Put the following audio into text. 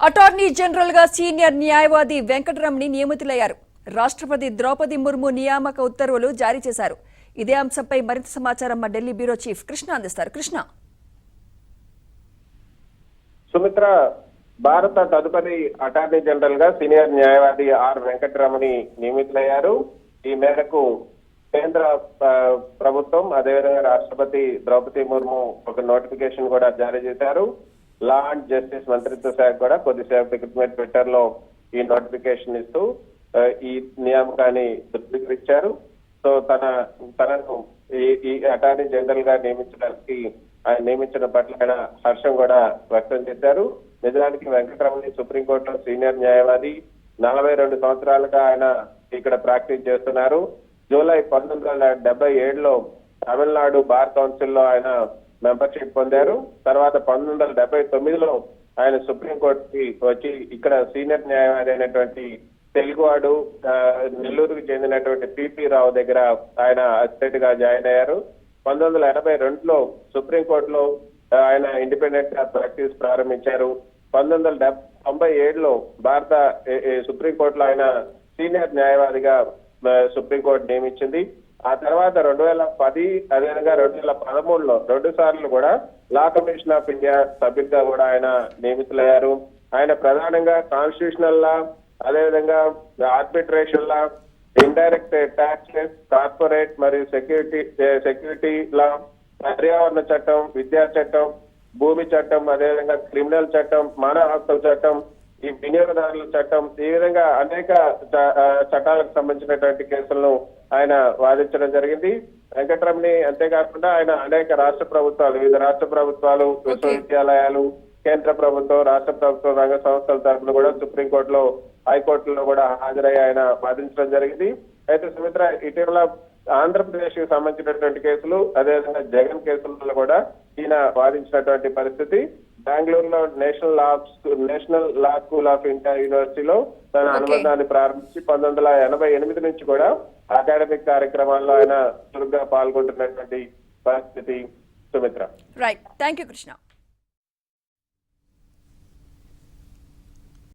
Attorney general గా senior న్యాయవాది వెంకటరమణి నియమితులయ్యారు. రాష్ట్రపతి ద్రౌపది ముర్ము నియామక ఉత్తర్వులు జారీ చేశారు. ఇదే అంశంపై మరింత సమాచారం మా ఢిల్లీ బ్యూరో చీఫ్ కృష్ణ అందిస్తారు. కృష్ణ, సుమిత్ర, భారత తదుపరి అటార్నీ జనరల్ గా సీనియర్ న్యాయవాది ఆర్ వెంకటరమణి నియమితులయ్యారు. ఈ మేరకు కేంద్ర ప్రభుత్వం అదేవిధంగా రాష్ట్రపతి ద్రౌపది ముర్ము ఒక నోటిఫికేషన్ కూడా జారీ చేశారు. లా అండ్ జస్టిస్ మంత్రిత్వ శాఖ కూడా కొద్దిసేపటి క్రితమే ట్విట్టర్ లో ఈ నోటిఫికేషన్ ఇస్తూ ఈ నియామకాన్ని ధృవీకరించారు. సో తనను ఈ అటార్నీ జనరల్ గా నియమించడానికి ఆయన నియమించిన పట్ల ఆయన హర్షం కూడా వ్యక్తం చేశారు. నిజానికి వెంకటరమణి సుప్రీంకోర్టులో సీనియర్ న్యాయవాది, 42 సంవత్సరాలుగా ఆయన ఇక్కడ ప్రాక్టీస్ చేస్తున్నారు. జూలై 1977లో తమిళనాడు బార్ కౌన్సిల్ లో ఆయన మెంబర్షిప్ పొందారు. తర్వాత 1979లో ఆయన సుప్రీంకోర్టుకి వచ్చి ఇక్కడ సీనియర్ న్యాయవాది అయినటువంటి తెలుగువాడు నెల్లూరుకు చెందినటువంటి పిపి రావు దగ్గర ఆయన అసిస్టెంట్ గా జాయిన్ అయ్యారు. 1982లో సుప్రీంకోర్టులో ఆయన ఇండిపెండెంట్ గా ప్రాక్టీస్ ప్రారంభించారు. 1997లో భారత సుప్రీంకోర్టులో ఆయన సీనియర్ న్యాయవాదిగా సుప్రీంకోర్టు నియమించింది. ఆ తర్వాత 2010 అదేవిధంగా 2013లో 2 సార్లు కూడా లా కమిషన్ ఆఫ్ ఇండియా సభ్యుడిగా కూడా ఆయన నియమితులయ్యారు. ఆయన ప్రధానంగా కాన్స్టిట్యూషనల్ లా, అదేవిధంగా ఆర్బిట్రేషన్ లా, ఇండైరెక్ట్ ట్యాక్సెస్, కార్పొరేట్ మరియు సెక్యూరిటీ లా, పర్యావరణ చట్టం, విద్యా చట్టం, భూమి చట్టం, అదేవిధంగా క్రిమినల్ చట్టం, మానవ హక్కుల చట్టం, ఈ వినియోగదారుల చట్టం, ఈ విధంగా అనేక చట్టాలకు సంబంధించినటువంటి కేసులను ఆయన వాదించడం జరిగింది. వెంకటరమణి అంతేకాకుండా ఆయన అనేక రాష్ట్ర ప్రభుత్వాలు, వివిధ రాష్ట్ర ప్రభుత్వాలు, విశ్వవిద్యాలయాలు, కేంద్ర ప్రభుత్వం, రాష్ట్ర ప్రభుత్వం రంగ సంస్థల తరఫున కూడా సుప్రీంకోర్టులో, హైకోర్టులో కూడా హాజరై ఆయన వాదించడం జరిగింది. అయితే సుమిత్ర, ఇటీవల ఆంధ్రప్రదేశ్ కి సంబంధించినటువంటి కేసులు, అదేవిధంగా జగన్ కేసులలో కూడా ఈయన వాదించినటువంటి పరిస్థితి. బెంగళూరులో national law school of India యూనివర్సిటీలో తన అనుబంధాన్ని ప్రారంభించి 1988 నుంచి కూడా అకాడమిక్ కార్యక్రమాల్లో ఆయన చురుగ్గా పాల్గొంటున్నటువంటి పరిస్థితి. Sumitra, right, thank you Krishna.